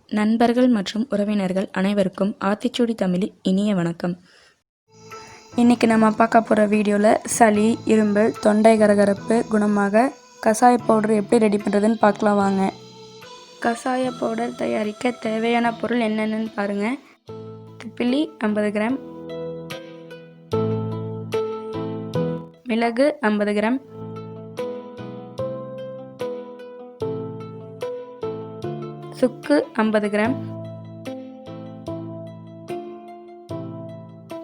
நண்பர்கள் மற்றும் உறவினர்கள் அனைவருக்கும் ஆத்திச்சூடி தமிழின் இனிய வணக்கம். இன்றைக்கி நம்ம பார்க்க போகிற வீடியோவில் சளி, இருமல், தொண்டை கரகரப்பு குணமாக கஷாய பவுடர் எப்படி ரெடி பண்ணுறதுன்னு பார்க்கலாம் வாங்க. கஷாய பவுடர் தயாரிக்க தேவையான பொருள் என்னென்னு பாருங்கள். திப்பிலி 50 கிராம், மிளகு 50 கிராம், சுக்கு 50 கிராம்,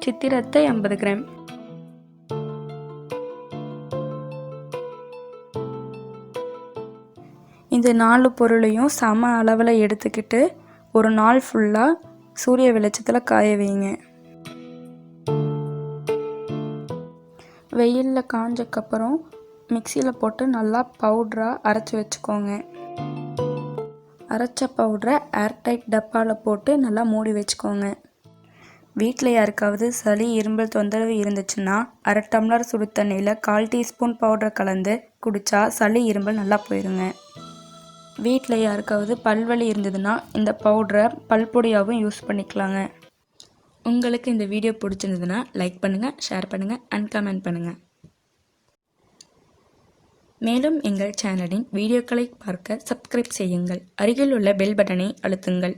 சித்திரத்தை 50 கிராம். இந்த 4 பொருளையும் சம அளவில் எடுத்துக்கிட்டு ஒரு நாள் ஃபுல்லாக சூரிய வெளிச்சத்தில் காய வைங்க. வெயிலில் காஞ்சக்கப்புறம் மிக்சியில் போட்டு நல்லா பவுடராக அரைச்சி வச்சுக்கோங்க. அரைச்ச பவுடரை ஏர்டைட் டப்பாவில் போட்டு நல்லா மூடி வச்சுக்கோங்க. வீட்டில் யாருக்காவது சளி, இருமல் தொந்தரவு இருந்துச்சுன்னா அரை டம்ளர் சுடு தண்ணியில் 1/4 டீஸ்பூன் பவுடர் கலந்து குடித்தா சளி, இருமல் நல்லா போயிடுங்க. வீட்டில் யாருக்காவது பல்வலி இருந்ததுன்னா இந்த பவுடரை பல்பொடியாகவும் யூஸ் பண்ணிக்கலாங்க. உங்களுக்கு இந்த வீடியோ பிடிச்சிருந்ததுன்னா லைக் பண்ணுங்கள், ஷேர் பண்ணுங்கள் அண்ட் கமெண்ட் பண்ணுங்கள். மேலும் எங்கள் சேனலின் வீடியோக்களை பார்க்க சப்ஸ்கிரைப் செய்யுங்கள். அருகில் உள்ள பெல் பட்டனை அழுத்துங்கள்.